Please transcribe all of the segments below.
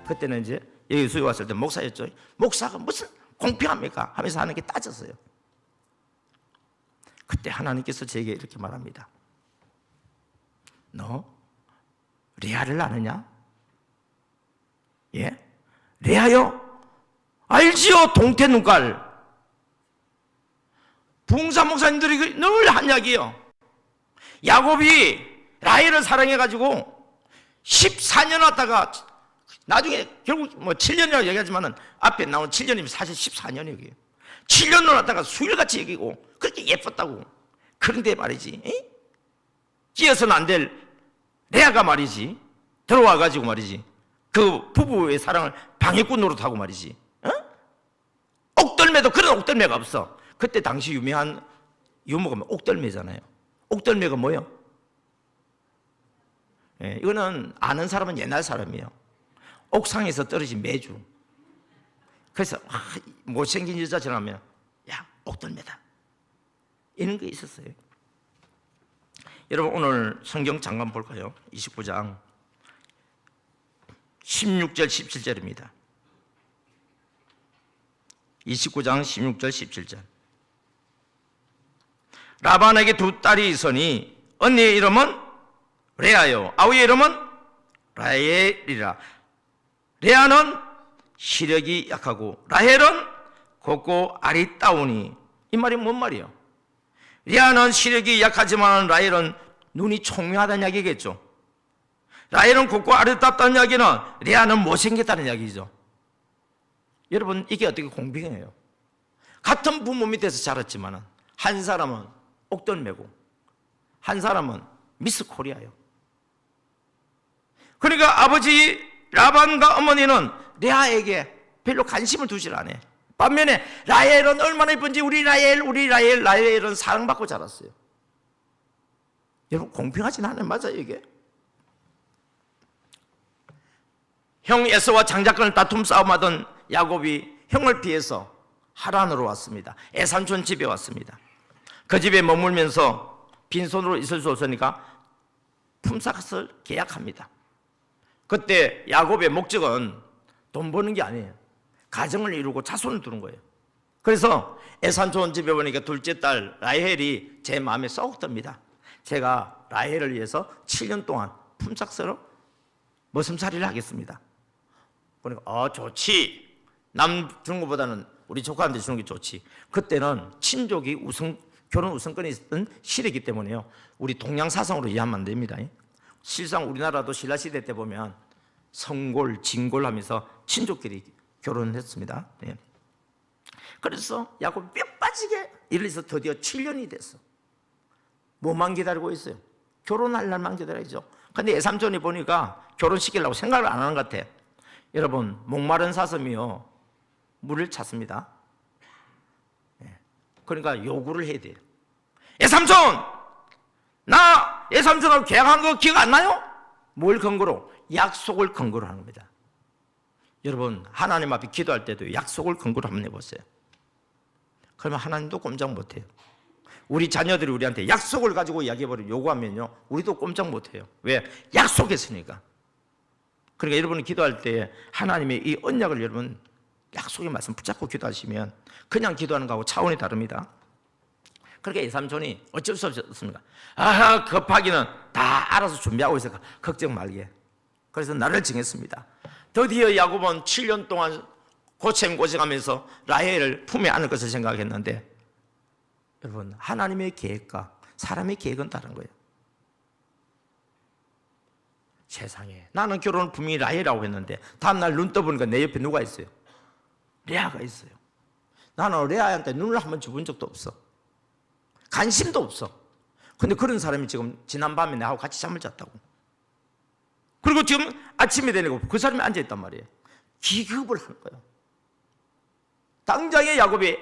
그때는 이제 여기 수요 왔을 때 목사였죠. 목사가 무슨 공평합니까? 하면서 하는 게 따졌어요. 그때 하나님께서 제게 이렇게 말합니다. 너 레아를 아느냐? 예? 레아요? 알지요, 동태 눈깔. 부흥사 목사님들이 늘 한 이야기예요. 야곱이 라헬을 사랑해가지고 14년 왔다가 나중에 결국 뭐 7년이라고 얘기하지만은 앞에 나온 7년이면 사실 14년이에요. 7년을 왔다가 수일같이 여기고 그렇게 예뻤다고. 그런데 말이지, 찌어서는 안 될 레아가 말이지, 들어와가지고 말이지, 그 부부의 사랑을 방해꾼 노릇하고 말이지, 옥돌매도 그런 옥돌매가 없어. 그때 당시 유명한 유머가 옥돌매잖아요. 옥돌매가 뭐예요? 예, 이거는 아는 사람은 옛날 사람이에요. 옥상에서 떨어진 매주. 그래서 못생긴 여자처럼 하면 야, 옥돌매다, 이런 게 있었어요. 여러분, 오늘 성경 잠깐 볼까요? 29장 16절 17절입니다 29장 16절 17절. 라반에게 두 딸이 있으니 언니의 이름은 레아요, 아우의 이름은 라헬이라. 레아는 시력이 약하고 라헬은 곱고 아리따우니. 이 말이 뭔 말이에요? 레아는 시력이 약하지만 라헬은 눈이 총명하다는 이야기겠죠. 라헬은 곱고 아리따다는 이야기는 레아는 못생겼다는 이야기죠. 여러분, 이게 어떻게 공평해요? 같은 부모 밑에서 자랐지만 한 사람은 옥돌매고 한 사람은 미스 코리아예요. 그러니까 아버지 라반과 어머니는 레아에게 별로 관심을 두질 않아요. 반면에 라헬은 얼마나 예쁜지 우리 라헬은 사랑받고 자랐어요. 여러분, 공평하진 않아요. 맞아요, 이게? 형 에서와 장자권을 다툼 싸움하던 야곱이 형을 피해서 하란으로 왔습니다. 에삼촌 집에 왔습니다. 그 집에 머물면서 빈손으로 있을 수 없으니까 품삯을 계약합니다. 그때 야곱의 목적은 돈 버는 게 아니에요. 가정을 이루고 자손을 두는 거예요. 그래서 에삼촌 집에 보니까 둘째 딸 라헬이 제 마음에 쏙 듭니다. 제가 라헬을 위해서 7년 동안 품삯으로 머슴살이를 하겠습니다. 그러니까 좋지. 남 주는 것보다는 우리 조카한테 주는 게 좋지. 그때는 친족이 결혼 우선권이 있었던 시대이기 때문에요. 우리 동양 사상으로 이해하면 안 됩니다. 실상 우리나라도 신라시대 때 보면 성골, 진골 하면서 친족끼리 결혼했습니다. 그래서 야곱이 뼈 빠지게 일을 해서 드디어 7년이 됐어. 뭐만 기다리고 있어요? 결혼할 날만 기다리죠. 근데 애삼촌이 보니까 결혼시키려고 생각을 안 하는 것 같아. 여러분, 목마른 사슴이요, 물을 찾습니다. 그러니까 요구를 해야 돼요. 애삼촌! 나 애삼촌하고 계약한 거 기억 안 나요? 뭘 근거로? 약속을 근거로 하는 겁니다. 여러분, 하나님 앞에 기도할 때도 약속을 근거로 한번 해보세요. 그러면 하나님도 꼼짝 못해요. 우리 자녀들이 우리한테 약속을 가지고 이야기해버리고 요구하면요, 우리도 꼼짝 못해요. 왜? 약속했으니까. 그러니까 여러분이 기도할 때 하나님의 이 언약을 여러분 약속의 말씀 붙잡고 기도하시면 그냥 기도하는 거하고 차원이 다릅니다. 그러니까 애삼촌이 어쩔 수 없었습니다. 급하기는 다 알아서 준비하고 있으니까 걱정 말게. 그래서 날을 정했습니다. 드디어 야곱은 7년 동안 고생하면서 라헬을 품에 안을 것을 생각했는데, 여러분, 하나님의 계획과 사람의 계획은 다른 거예요. 세상에, 나는 결혼을 분명히 라헬이라고 했는데 다음날 눈 떠보니까 내 옆에 누가 있어요? 레아가 있어요. 나는 레아한테 눈을 한번 줘본 적도 없어. 관심도 없어. 근데 그런 사람이 지금 지난밤에 나하고 같이 잠을 잤다고. 그리고 지금 아침에 되니까 그 사람이 앉아있단 말이에요. 기급을 하는 거예요. 당장에 야곱이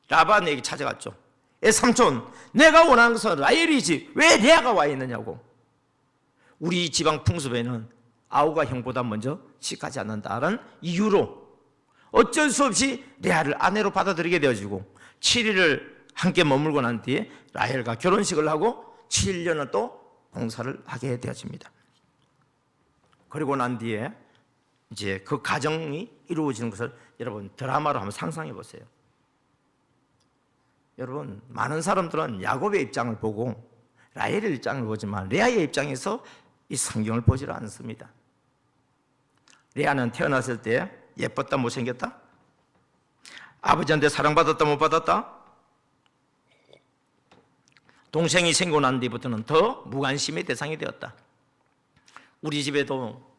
라반에게 찾아갔죠. 삼촌, 내가 원하는 것은 라헬이지 왜 레아가 와 있느냐고. 우리 지방 풍습에는 아우가 형보다 먼저 시집가지 않는다는 이유로 어쩔 수 없이 레아를 아내로 받아들이게 되어지고 7일을 함께 머물고 난 뒤에 라헬과 결혼식을 하고 7년을 또 봉사를 하게 되어집니다. 그리고 난 뒤에 이제 그 가정이 이루어지는 것을 여러분 드라마로 한번 상상해 보세요. 여러분, 많은 사람들은 야곱의 입장을 보고 라헬의 입장을 보지만 레아의 입장에서 이 성경을 보질 않습니다. 레아는 태어났을 때 예뻤다 못생겼다? 아버지한테 사랑받았다 못 받았다? 동생이 생고 난 뒤부터는 더 무관심의 대상이 되었다. 우리 집에도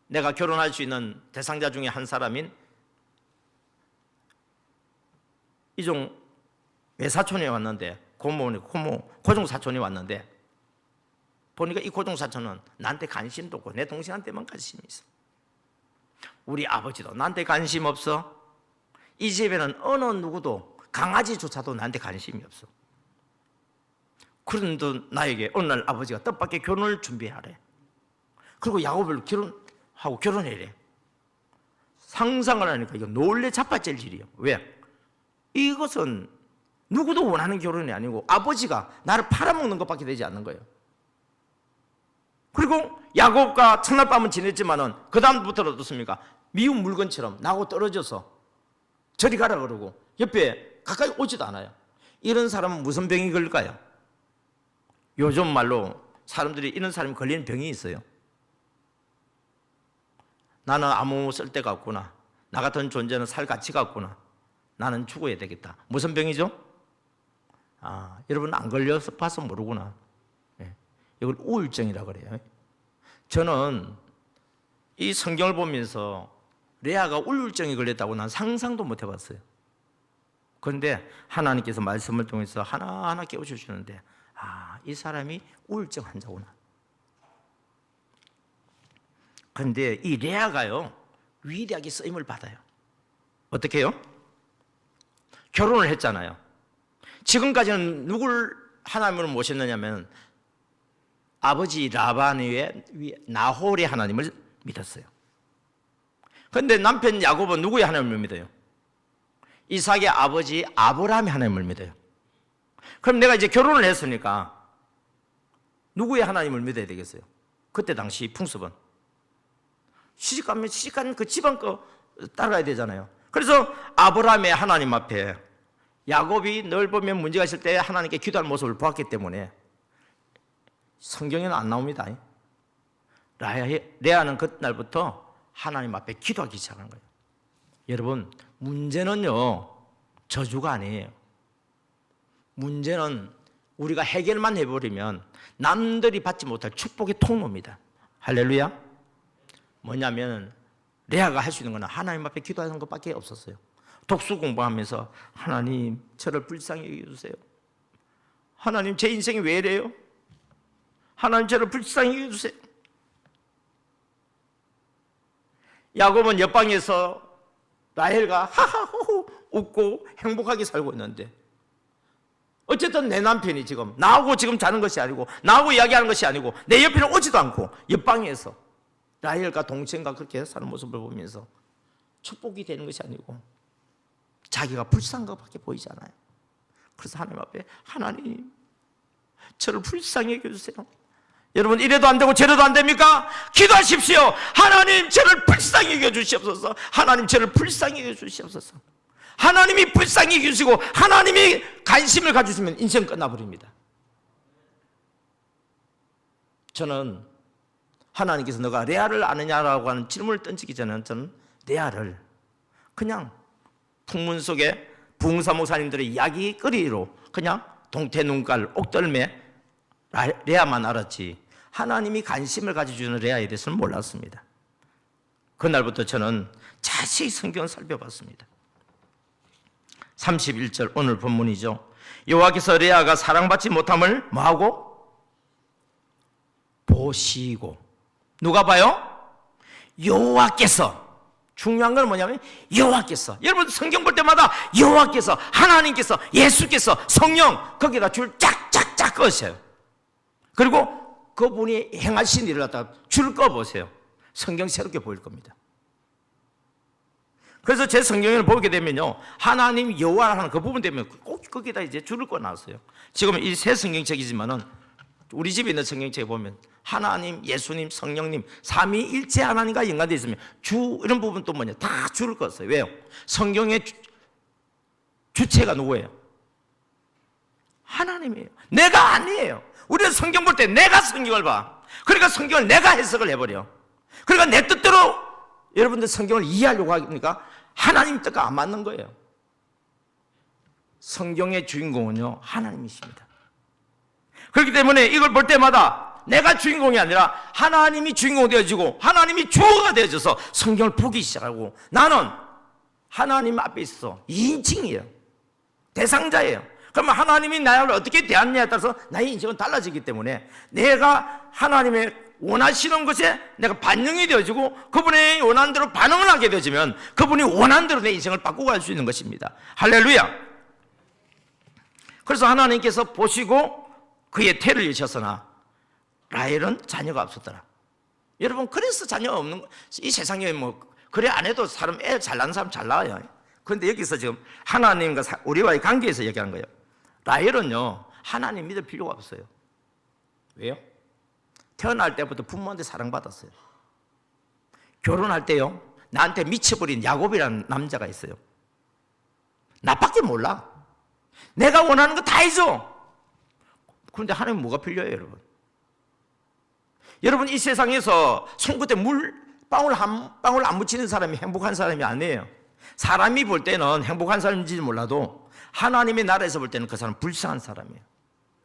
내가 결혼할 수 있는 대상자 중에 한 사람인 이종 외사촌이 왔는데, 고종사촌이 왔는데 보니까 이 고종사촌은 나한테 관심도 없고 내 동생한테만 관심이 있어. 우리 아버지도 나한테 관심 없어. 이 집에는 어느 누구도, 강아지조차도 나한테 관심이 없어. 그런데 나에게 어느 날 아버지가 뜻밖의 결혼을 준비하래. 그리고 야곱을 결혼해래. 상상을 하니까 이거 놀래 자빠질 일이에요. 왜? 이것은 누구도 원하는 결혼이 아니고 아버지가 나를 팔아먹는 것밖에 되지 않는 거예요. 그리고 야곱과 첫날 밤은 지냈지만은 그 다음부터는 어떻습니까? 미운 물건처럼 나하고 떨어져서 저리 가라 그러고 옆에 가까이 오지도 않아요. 이런 사람은 무슨 병이 걸릴까요? 요즘 말로 사람들이 이런 사람이 걸리는 병이 있어요. 나는 아무 쓸데가 없구나. 나 같은 존재는 살 가치가 없구나. 나는 죽어야 되겠다. 무슨 병이죠? 여러분 안 걸려서 봐서 모르구나. 이걸 우울증이라고 그래요. 저는 이 성경을 보면서 레아가 우울증이 걸렸다고 난 상상도 못 해봤어요. 그런데 하나님께서 말씀을 통해서 하나하나 깨워주시는데 이 사람이 우울증 환자구나. 그런데 이 레아가요 위대하게 쓰임을 받아요. 어떻게 해요? 결혼을 했잖아요. 지금까지는 누굴 하나님을 모셨느냐면 아버지 라반의 나홀의 하나님을 믿었어요. 그런데 남편 야곱은 누구의 하나님을 믿어요? 이삭의 아버지 아브라함의 하나님을 믿어요. 그럼 내가 이제 결혼을 했으니까 누구의 하나님을 믿어야 되겠어요? 그때 당시 풍습은 시집가면 시집간 그 집안 거 따라가야 되잖아요. 그래서 아브라함의 하나님 앞에 야곱이 늘 보면 문제가 있을 때 하나님께 기도하는 모습을 보았기 때문에 성경에는 안 나옵니다. 레아는 그날부터 하나님 앞에 기도하기 시작한 거예요. 여러분, 문제는요 저주가 아니에요. 문제는 우리가 해결만 해버리면 남들이 받지 못할 축복의 통로입니다. 할렐루야. 뭐냐면 레아가 할 수 있는 건 하나님 앞에 기도하는 것밖에 없었어요. 독수 공부하면서 하나님 저를 불쌍히 여겨주세요. 하나님 제 인생이 왜 이래요? 하나님 저를 불쌍히 여겨주세요. 야곱은 옆방에서 라헬과 하하호호 웃고 행복하게 살고 있는데 어쨌든 내 남편이 지금 나하고 지금 자는 것이 아니고 나하고 이야기하는 것이 아니고 내 옆에는 오지도 않고 옆방에서 라헬과 동생과 그렇게 사는 모습을 보면서 축복이 되는 것이 아니고 자기가 불쌍한 것밖에 보이지 않아요. 그래서 하나님 앞에 하나님 저를 불쌍히 여겨주세요. 여러분 이래도 안 되고 저래도 안 됩니까? 기도하십시오. 하나님 저를 불쌍히 여겨주시옵소서. 하나님 저를 불쌍히 여겨주시옵소서. 하나님이 불쌍히 여겨주시고 하나님이 관심을 가지시면 인생 끝나버립니다. 저는 하나님께서 너가 레아를 아느냐라고 하는 질문을 던지기 전에 저는 레아를 그냥 풍문 속에 부흥사 목사님들의 이야기거리로 그냥 동태눈깔 옥덜매 레아만 알았지 하나님이 관심을 가져주는 레아에 대해서는 몰랐습니다. 그날부터 저는 자세히 성경을 살펴봤습니다. 31절 오늘 본문이죠. 여호와께서 레아가 사랑받지 못함을 뭐하고? 보시고. 누가 봐요? 여호와께서. 중요한 건 뭐냐면 여호와께서. 여러분 성경 볼 때마다 여호와께서, 하나님께서, 예수께서, 성령 거기다 줄 짝짝짝 꺼세요. 그리고 그분이 행하신 일을 갖다가 줄 꺼보세요. 성경 새롭게 보일 겁니다. 그래서 제 성경을 보게 되면요 하나님 여호와라는 그 부분 되면 꼭 거기다 이제 줄을 꺼놨어요. 지금 이 새 성경책이지만은 우리 집에 있는 성경책에 보면 하나님, 예수님, 성령님 삼위일체 하나님과 연관되어 있으면 주 이런 부분 또 뭐냐 다 주를 껐어요. 왜요? 성경의 주체가 누구예요? 하나님이에요. 내가 아니에요. 우리는 성경 볼 때 내가 성경을 봐. 그러니까 성경을 내가 해석을 해버려. 그러니까 내 뜻대로 여러분들 성경을 이해하려고 하니까 하나님 뜻과 안 맞는 거예요. 성경의 주인공은요 하나님이십니다. 그렇기 때문에 이걸 볼 때마다 내가 주인공이 아니라 하나님이 주인공이 되어지고 하나님이 주어가 되어져서 성경을 보기 시작하고 나는 하나님 앞에 있어 2인칭이에요. 대상자예요. 그러면 하나님이 나를 어떻게 대하느냐에 따라서 나의 인생은 달라지기 때문에 내가 하나님의 원하시는 것에 내가 반영이 되어지고 그분의 원하는 대로 반응을 하게 되어지면 그분이 원하는 대로 내 인생을 바꾸고 갈 수 있는 것입니다. 할렐루야. 그래서 하나님께서 보시고 그의 태를 여셨으나 라헬은 자녀가 없었더라. 여러분 그래서 자녀 없는 이 세상에 뭐 그래 안 해도 사람 애 잘 낳는 사람 잘 낳아요. 그런데 여기서 지금 하나님과 우리와의 관계에서 얘기하는 거예요. 라헬은요 하나님 믿을 필요가 없어요. 왜요? 태어날 때부터 부모한테 사랑받았어요. 결혼할 때요 나한테 미쳐버린 야곱이라는 남자가 있어요. 나밖에 몰라. 내가 원하는 거 다 해줘. 그런데 하나님은 뭐가 필요해요, 여러분? 여러분 이 세상에서 손끝에 물 방울 한 방울 안 묻히는 사람이 행복한 사람이 아니에요. 사람이 볼 때는 행복한 사람인지 몰라도 하나님의 나라에서 볼 때는 그 사람은 불쌍한 사람이에요.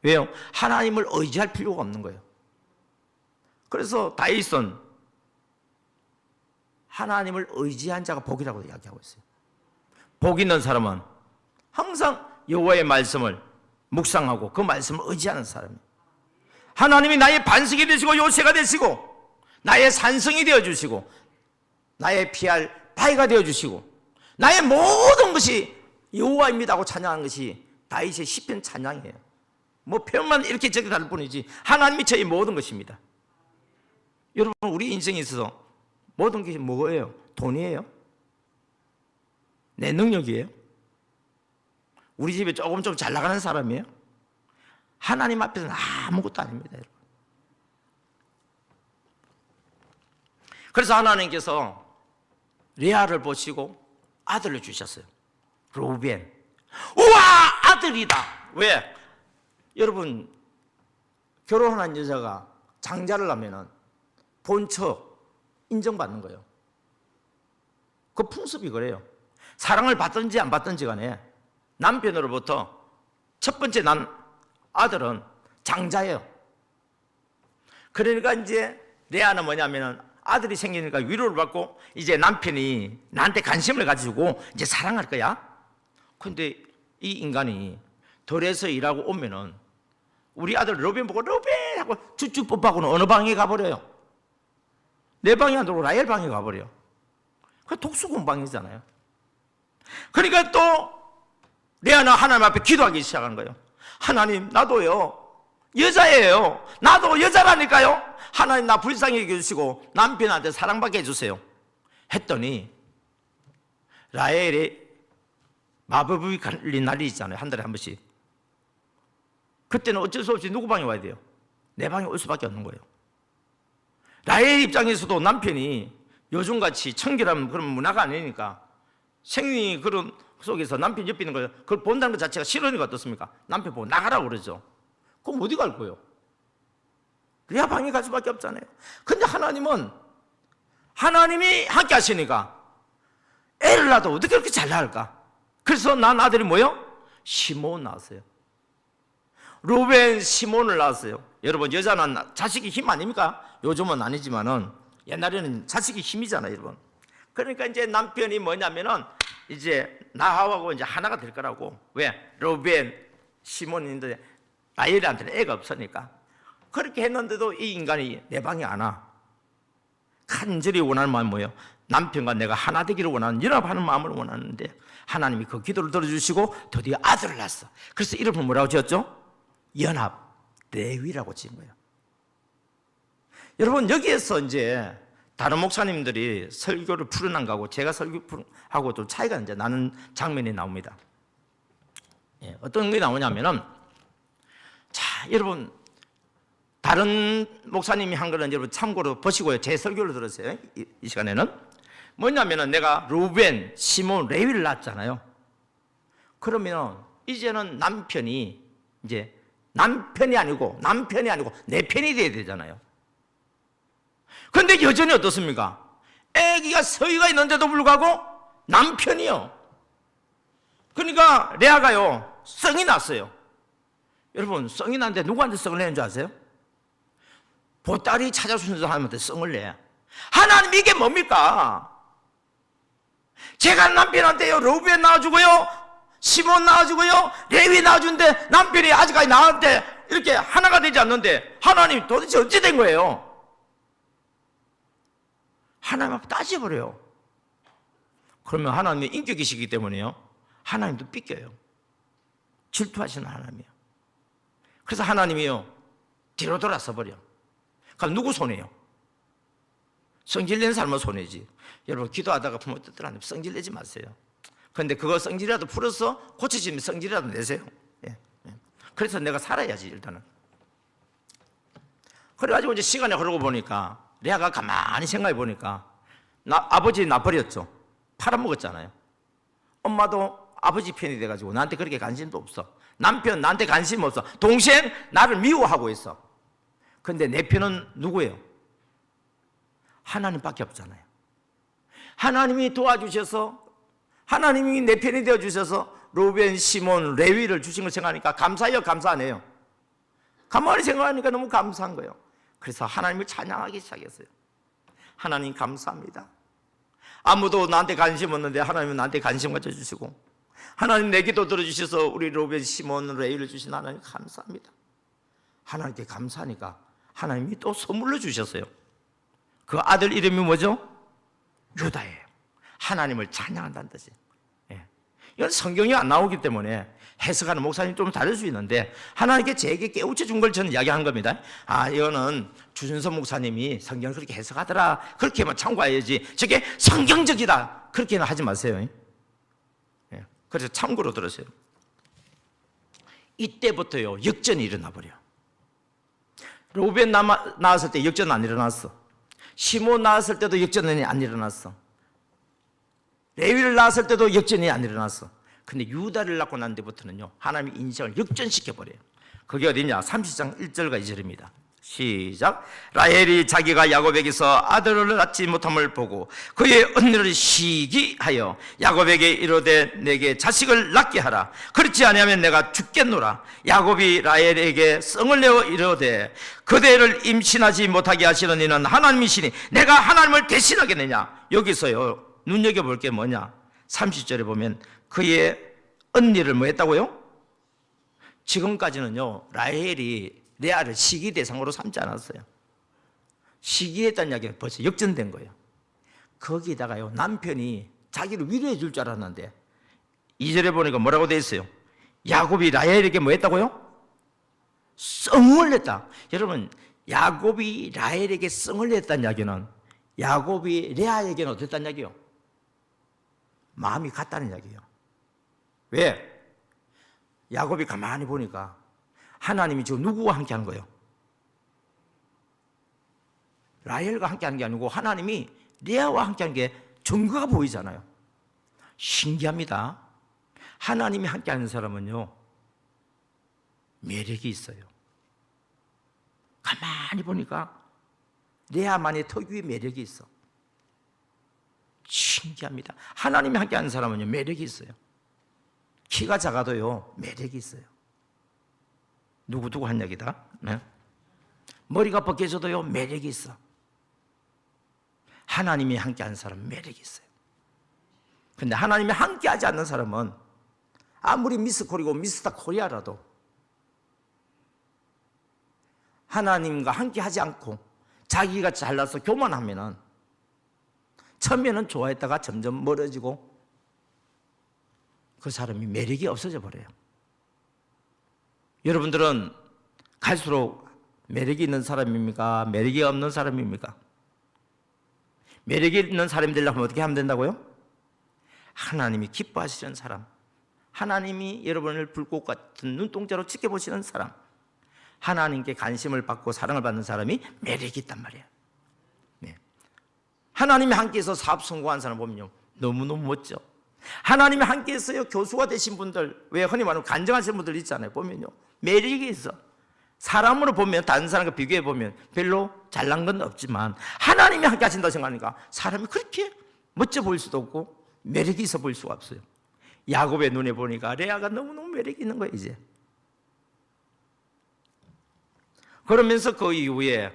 왜요? 하나님을 의지할 필요가 없는 거예요. 그래서 다윗은 하나님을 의지한 자가 복이라고 이야기하고 있어요. 복 있는 사람은 항상 여호와의 말씀을 묵상하고 그 말씀을 의지하는 사람이에요. 하나님이 나의 반석이 되시고 요새가 되시고 나의 산성이 되어주시고 나의 피할 바위가 되어주시고 나의 모든 것이 여호와입니다 하고 찬양하는 것이 다윗의 시편 찬양이에요. 뭐 표현만 이렇게 저렇게 다를 뿐이지 하나님이 저의 모든 것입니다. 여러분 우리 인생에 있어서 모든 것이 뭐예요? 돈이에요? 내 능력이에요? 우리 집에 조금 좀 잘 나가는 사람이에요? 하나님 앞에서는 아무것도 아닙니다, 여러분. 그래서 하나님께서 레아를 보시고 아들을 주셨어요. 루벤. 우와, 아들이다. 왜? 여러분 결혼한 여자가 장자를 하면은 본처 인정받는 거예요. 그 풍습이 그래요. 사랑을 받든지 안 받든지 간에 남편으로부터 첫 번째 난 아들은 장자예요. 그러니까 이제 레아는 뭐냐면은 아들이 생기니까 위로를 받고 이제 남편이 나한테 관심을 가지고 이제 사랑할 거야. 근데 이 인간이 덜에서 일하고 오면은 우리 아들 로벤 보고 로벤 하고 쭉쭉 뽀뽀하고는 어느 방에 가버려요? 내 방이 안 들어오고 라헬 방에 가버려. 그 독수공방이잖아요. 그러니까 또 레아는 하나님 앞에 기도하기 시작하는 거예요. 하나님 나도요 여자예요. 나도 여자라니까요. 하나님 나 불쌍히 여겨주시고 남편한테 사랑받게 해주세요 했더니 라헬이 마법이 걸린 날이 있잖아요. 한 달에 한 번씩. 그때는 어쩔 수 없이 누구 방에 와야 돼요? 내 방에 올 수밖에 없는 거예요. 라헬 입장에서도 남편이 요즘같이 청결한 그런 문화가 아니니까 생리 그런 속에서 남편 옆에 있는 걸 그걸 본다는 것 자체가 싫으니까 어떻습니까? 남편 보고 나가라고 그러죠. 그럼 어디 갈 거예요? 레아 방에 갈 수밖에 없잖아요. 근데 하나님은 하나님이 함께 하시니까 애를 낳아도 어떻게 그렇게 잘 낳을까? 그래서 난 아들이 뭐요? 시몬 낳았어요. 루벤 시몬을 낳았어요. 여러분 여자는 자식이 힘 아닙니까? 요즘은 아니지만은 옛날에는 자식이 힘이잖아요, 여러분. 그러니까 이제 남편이 뭐냐면은 이제 나하고 이제 하나가 될 거라고. 왜? 루벤 시몬인데 라헬한테는 애가 없으니까. 그렇게 했는데도 이 인간이 내 방에 안 와. 간절히 원하는 마음이 뭐예요? 남편과 내가 하나 되기를 원하는 연합하는 마음을 원하는데 하나님이 그 기도를 들어주시고 드디어 아들을 낳았어. 그래서 이름을 뭐라고 지었죠? 연합 레위라고 지은 거예요. 여러분 여기에서 이제 다른 목사님들이 설교를 풀어난 거하고 제가 설교하고 좀 차이가 이제 나는 장면이 나옵니다. 어떤 게 나오냐면은 자 여러분 다른 목사님이 한 거는 여러분 참고로 보시고요. 제 설교를 들으세요. 이 시간에는 뭐냐면은 내가 루벤, 시몬, 레위를 낳았잖아요. 그러면 이제는 남편이 남편이 아니고 내 편이 돼야 되잖아요. 그런데 여전히 어떻습니까? 아기가 서희가 있는데도 불구하고 남편이요. 그러니까 레아가요 성이 났어요. 여러분 성이 났는데 누구한테 성을 내는 줄 아세요? 보따리 찾아주는 사람한테 성을 내. 하나님 이게 뭡니까? 제가 남편한테요 루벤 낳아주고요, 시몬 낳아주고요, 레위 낳아주는데 남편이 아직까지 나한테 이렇게 하나가 되지 않는데 하나님 도대체 어찌 된 거예요? 하나님 앞에 따져버려요. 그러면 하나님의 인격이시기 때문에요 하나님도 삐껴요. 질투하시는 하나님이에요. 그래서 하나님이요 뒤로 돌아서 버려. 그럼 누구 손해요? 성질내는 사람은 손해지. 여러분 기도하다가 부모 뜻대로 안 되면 성질내지 마세요. 그런데 그거 성질이라도 풀어서 고쳐지면 성질이라도 내세요. 예. 그래서 내가 살아야지 일단은. 그래가지고 이제 시간이 흐르고 보니까 레아가 가만히 생각해 보니까 아버지 나 버렸죠. 팔아먹었잖아요. 엄마도 아버지 편이 돼가지고 나한테 그렇게 관심도 없어. 남편 나한테 관심 없어. 동생 나를 미워하고 있어. 근데 내 편은 누구예요? 하나님밖에 없잖아요. 하나님이 도와주셔서 하나님이 내 편이 되어주셔서 루벤, 시몬, 레위를 주신 걸 생각하니까 감사해요? 감사 안 해요? 가만히 생각하니까 너무 감사한 거예요. 그래서 하나님을 찬양하기 시작했어요. 하나님 감사합니다. 아무도 나한테 관심 없는데 하나님은 나한테 관심 가져주시고 하나님 내 기도 들어주셔서 우리 루벤, 시몬, 레위를 주신 하나님 감사합니다. 하나님께 감사하니까 하나님이 또 선물로 주셨어요. 그 아들 이름이 뭐죠? 유다예요. 하나님을 찬양한다는 뜻이에요. 예. 이건 성경이 안 나오기 때문에 해석하는 목사님 좀 다를 수 있는데 하나님께 제게 깨우쳐 준 걸 저는 이야기한 겁니다. 이거는 주준선 목사님이 성경을 그렇게 해석하더라 그렇게만 참고해야지 저게 성경적이다 그렇게는 하지 마세요. 예. 그래서 참고로 들으세요. 이때부터요 역전이 일어나 버려요. 루벤 나왔을 때 역전 안 일어났어. 시몬 나왔을 때도 역전이 안 일어났어. 레위를 낳았을 때도 역전이 안 일어났어. 근데 유다를 낳고 난 데부터는요 하나님이 인생을 역전시켜버려요. 그게 어디냐? 30장 1절과 2절입니다 시작. 라헬이 자기가 야곱에게서 아들을 낳지 못함을 보고 그의 언니를 시기하여 야곱에게 이르되 내게 자식을 낳게 하라. 그렇지 아니하면 내가 죽겠노라. 야곱이 라헬에게 성을 내어 이르되 그대를 임신하지 못하게 하시는 이는 하나님이시니 내가 하나님을 대신하겠느냐. 여기서요 눈여겨볼 게 뭐냐? 30절에 보면 그의 언니를 뭐 했다고요? 지금까지는요 라헬이 레아를 시기 대상으로 삼지 않았어요. 시기했다는 이야기가 벌써 역전된 거예요. 거기다가요 남편이 자기를 위로해 줄 줄 알았는데 2절에 보니까 뭐라고 돼 있어요? 야곱이 라헬에게 뭐 했다고요? 성을 냈다. 여러분 야곱이 라헬에게 성을 냈다는 이야기는 야곱이 레아에게는 어땠다는 이야기예요? 마음이 같다는 이야기예요. 왜? 야곱이 가만히 보니까 하나님이 지금 누구와 함께 하는 거예요? 라헬과 함께 하는 게 아니고 하나님이 레아와 함께 하는 게 증거가 보이잖아요. 신기합니다. 하나님이 함께 하는 사람은요 매력이 있어요. 가만히 보니까 레아만의 특유의 매력이 있어. 신기합니다. 하나님이 함께 하는 사람은요 매력이 있어요. 키가 작아도요 매력이 있어요. 누구 한 얘기다. 네? 머리가 벗겨져도요 매력이 있어. 하나님이 함께 하는 사람은 매력이 있어요. 그런데 하나님이 함께 하지 않는 사람은 아무리 미스 코리고 미스터 코리아라도 하나님과 함께 하지 않고 자기가 잘나서 교만하면은 처음에는 좋아했다가 점점 멀어지고 그 사람이 매력이 없어져 버려요. 여러분들은 갈수록 매력이 있는 사람입니까? 매력이 없는 사람입니까? 매력이 있는 사람이 되려면 어떻게 하면 된다고요? 하나님이 기뻐하시는 사람, 하나님이 여러분을 불꽃 같은 눈동자로 지켜보시는 사람, 하나님께 관심을 받고 사랑을 받는 사람이 매력이 있단 말이에요. 네. 하나님이 함께해서 사업 성공한 사람 보면요, 너무너무 멋져. 하나님이 함께해서요, 교수가 되신 분들, 왜 흔히 말하면 간증하시는 분들 있잖아요. 보면요, 매력이 있어. 사람으로 보면, 다른 사람과 비교해 보면 별로 잘난 건 없지만 하나님이 함께 하신다고 생각하니까 사람이 그렇게 멋져 보일 수도 없고 매력이 있어 보일 수가 없어요. 야곱의 눈에 보니까 레아가 너무너무 매력이 있는 거예요. 이제 그러면서 그 이후에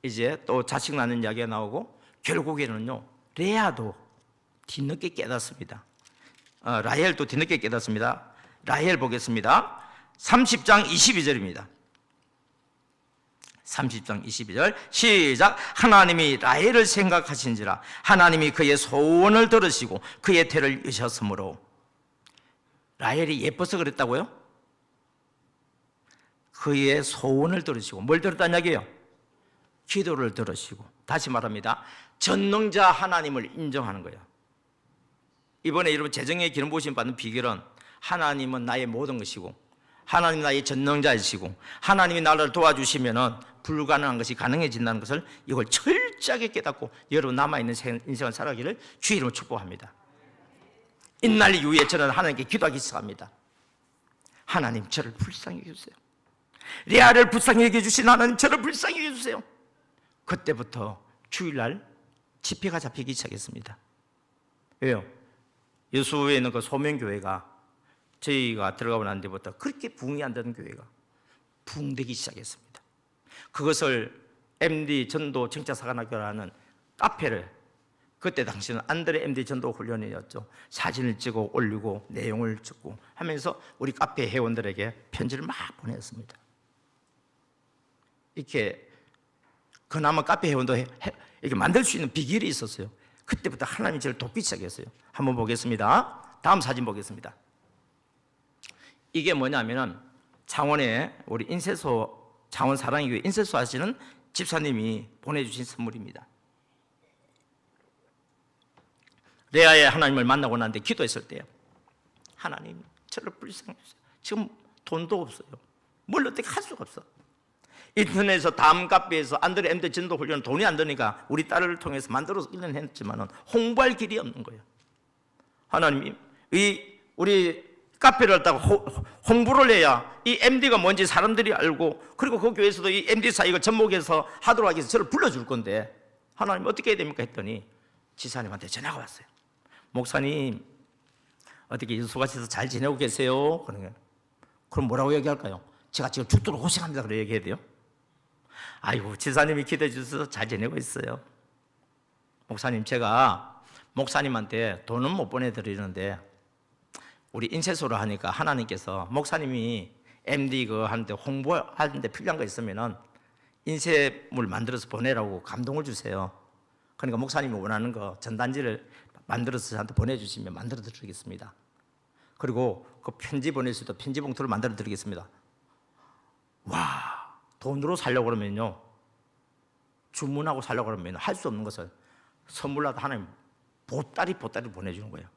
이제 또 자식 낳는 이야기가 나오고, 결국에는요, 레아도 뒤늦게 깨닫습니다. 라헬도 뒤늦게 깨닫습니다. 라헬 보겠습니다. 30장 22절입니다. 30장 22절 시작. 하나님이 라헬을 생각하신지라 하나님이 그의 소원을 들으시고 그의 태를 여셨으므로. 라헬이 예뻐서 그랬다고요? 그의 소원을 들으시고, 뭘 들었다는 이야기예요? 기도를 들으시고. 다시 말합니다, 전능자 하나님을 인정하는 거예요. 이번에 여러분 재정의 기름 부으심 받는 비결은 하나님은 나의 모든 것이고 하나님 나의 전능자이시고 하나님이 나를 도와주시면 불가능한 것이 가능해진다는 것을, 이걸 철저하게 깨닫고 여러분 남아있는 인생을 살아가기를 주의 이름으로 축복합니다. 이날 이후에 저는 하나님께 기도하기 시작합니다. 하나님, 저를 불쌍히 여겨주세요. 레아를 불쌍히 여겨주신 하나님, 저를 불쌍히 여겨주세요. 그때부터 주일날 집회가 잡히기 시작했습니다. 왜요? 여수에 있는 그 소명교회가 저희가 들어가고 난 뒤부터 그렇게 부흥이 안 되는 교회가 부흥되기 시작했습니다. 그것을 MD 전도 정착사관학교라는 카페를, 그때 당시는 안드레 MD 전도 훈련이었죠. 사진을 찍어 올리고 내용을 찍고 하면서 우리 카페 회원들에게 편지를 막 보냈습니다. 이렇게 그나마 카페 회원도 이렇게 만들 수 있는 비결이 있었어요. 그때부터 하나님이 저를 돕기 시작했어요. 한번 보겠습니다. 다음 사진 보겠습니다. 이게 뭐냐면은 창원에 우리 인쇄소, 창원 사랑의교회 인쇄소 하시는 집사님이 보내주신 선물입니다. 레아의 하나님을 만나고 난 뒤에 기도했을 때요, 하나님, 저를 불쌍히 해주세요. 지금 돈도 없어요. 뭘 어떻게 할 수가 없어. 인터넷에서 다음 카페에서 안드레 MD 전도 훈련 돈이 안 되니까 우리 딸을 통해서 만들어서 1년 했지만 홍보할 길이 없는 거예요. 하나님, 우리 카페를 갖다가 홍보를 해야 이 MD가 뭔지 사람들이 알고, 그리고 그 교회에서도 이 MD 사역을 접목해서 하도록 하기 위해서 저를 불러줄 건데 하나님 어떻게 해야 됩니까 했더니 지사님한테 전화가 왔어요. 목사님, 어떻게 여수가시에서 잘 지내고 계세요? 그럼 뭐라고 얘기할까요? 제가 지금 죽도록 고생합니다. 그래 얘기해야 돼요? 아이고, 지사님이 기도해 주셔서 잘 지내고 있어요. 목사님, 제가 목사님한테 돈은 못 보내드리는데 우리 인쇄소를 하니까 하나님께서 목사님이 MD 그 하는데 홍보하는데 필요한 거 있으면은 인쇄물 만들어서 보내라고 감동을 주세요. 그러니까 목사님이 원하는 거 전단지를 만들어서 저한테 보내주시면 만들어 드리겠습니다. 그리고 그 편지 보낼 수 있도록 편지 봉투를 만들어 드리겠습니다. 와, 돈으로 살려고 그러면요, 주문하고 살려고 그러면 할 수 없는 것을 선물로도 하나님 보따리 보내주는 거예요.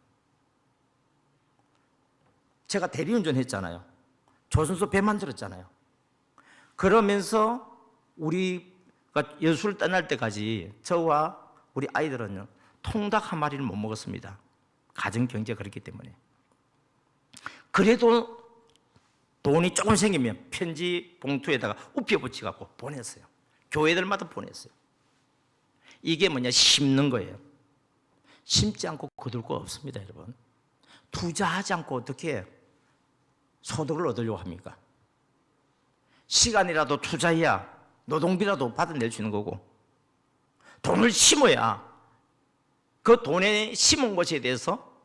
제가 대리운전 했잖아요. 조선소 배 만들었잖아요. 그러면서 우리가 여수를 떠날 때까지 저와 우리 아이들은요, 통닭 한 마리를 못 먹었습니다. 가정 경제가 그렇기 때문에. 그래도 돈이 조금 생기면 편지 봉투에다가 우표 붙여갖고 보냈어요. 교회들마다 보냈어요. 이게 뭐냐, 심는 거예요. 심지 않고 거둘 거 없습니다, 여러분. 투자하지 않고 어떻게 소득을 얻으려고 합니까? 시간이라도 투자해야 노동비라도 받아낼 수 있는 거고, 돈을 심어야 그 돈에 심은 것에 대해서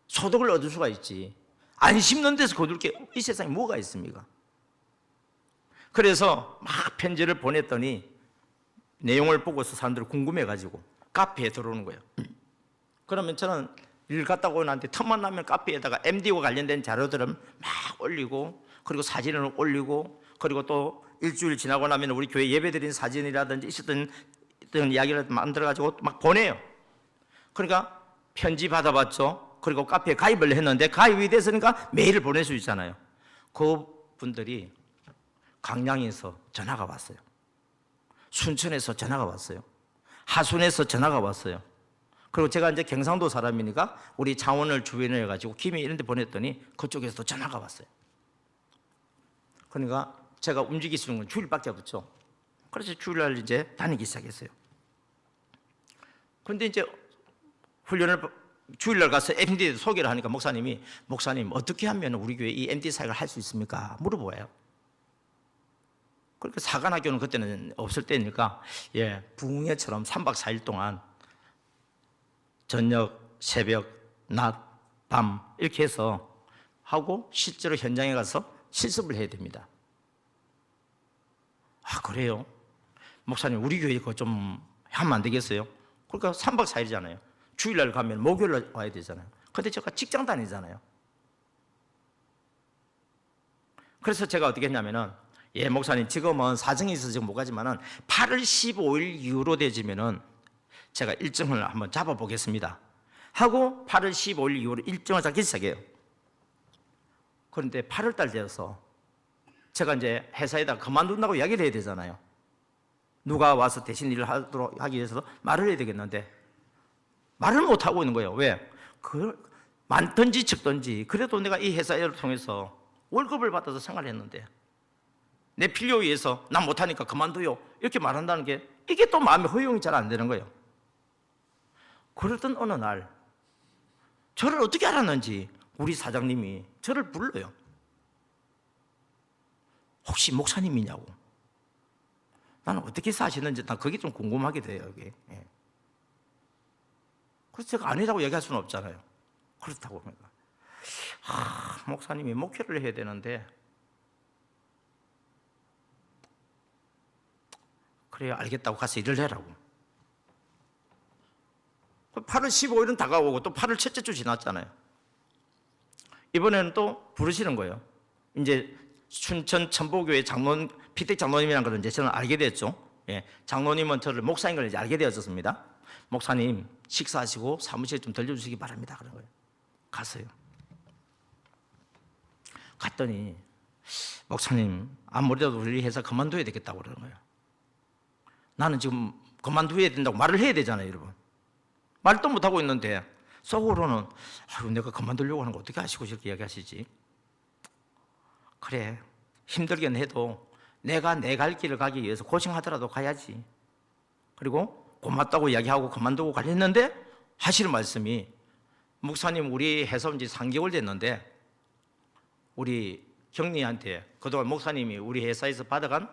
소득을 얻을 수가 있지. 안 심는 데서 거둘 게 이 세상에 뭐가 있습니까? 그래서 막 편지를 보냈더니 내용을 보고서 사람들이 궁금해가지고 카페에 들어오는 거예요. 그러면 저는 일 갔다 오고 난 뒤에 틈만 나면 카페에다가 MD와 관련된 자료들을 막 올리고, 그리고 사진을 올리고, 그리고 또 일주일 지나고 나면 우리 교회 예배드린 사진이라든지 있었던 이야기를 만들어가지고 막 보내요. 그러니까 편지 받아봤죠. 그리고 카페에 가입을 했는데 가입이 됐으니까 메일을 보낼 수 있잖아요. 그 분들이 강양에서 전화가 왔어요. 순천에서 전화가 왔어요. 하순에서 전화가 왔어요. 그리고 제가 이제 경상도 사람이니까 우리 창원을 주변에 해가지고 김해 이런 데 보냈더니 그쪽에서도 전화가 왔어요. 그러니까 제가 움직일 수 있는 건 주일밖에 없죠. 그래서 주일날 이제 다니기 시작했어요. 그런데 이제 훈련을 주일날 가서 MD 소개를 하니까 목사님 어떻게 하면 우리 교회 이 MD 사역을 할 수 있습니까? 물어보아요. 그러니까 사관학교는 그때는 없을 때니까 부흥회처럼 3박 4일 동안 저녁, 새벽, 낮, 밤 이렇게 해서 하고 실제로 현장에 가서 실습을 해야 됩니다. 아, 그래요? 목사님 우리 교회 그거 좀 하면 안 되겠어요? 그러니까 3박 4일이잖아요. 주일날 가면 목요일날 와야 되잖아요. 근데 제가 직장 다니잖아요. 그래서 제가 어떻게 했냐면은 목사님 지금은 사정이 있어서 지금 못 가지만은 8월 15일 이후로 되지면은 제가 일정을 한번 잡아보겠습니다 하고 8월 15일 이후로 일정을 잡기 시작해요. 그런데 8월 달 되어서 제가 이제 회사에다 그만둔다고 이야기를 해야 되잖아요. 누가 와서 대신 일을 하기 위해서 말을 해야 되겠는데 말을 못 하고 있는 거예요. 왜? 많든지 적든지 그래도 내가 이 회사를 통해서 월급을 받아서 생활했는데 내 필요에 의해서 난 못하니까 그만둬요 이렇게 말한다는 게 이게 또 마음에 허용이 잘 안 되는 거예요. 그러던 어느 날 저를 어떻게 알았는지 우리 사장님이 저를 불러요. 혹시 목사님이냐고. 나는 어떻게 사시는지 난 그게 좀 궁금하게 돼요. 이게. 그래서 제가 아니라고 얘기할 수는 없잖아요. 그렇다고 합니다. 목사님이 목회를 해야 되는데 그래요, 알겠다고 가서 일을 해라고. 8월 15일은 다가오고 또 8월 첫째 주 지났잖아요. 이번에는 또 부르시는 거예요. 이제 춘천 천보교회 피택 장로님이라는 걸 이제 저는 알게 됐죠. 장로님은 저를 목사인 걸 이제 알게 되었습니다. 목사님 식사하시고 사무실에 좀 들려주시기 바랍니다. 그런 거예요. 갔어요. 갔더니 목사님 아무래도 우리 회사 그만둬야 되겠다고 그러는 거예요. 나는 지금 그만둬야 된다고 말을 해야 되잖아요, 여러분. 말도 못하고 있는데 속으로는 내가 그만두려고 하는 거 어떻게 아시고 저렇게 이야기하시지? 그래, 힘들긴 해도 내가 내 갈 길을 가기 위해서 고생하더라도 가야지. 그리고 고맙다고 이야기하고 그만두고 가랬는데 하시는 말씀이 목사님 우리 회사 온 지 3개월 됐는데 우리 경리한테 그동안 목사님이 우리 회사에서 받아간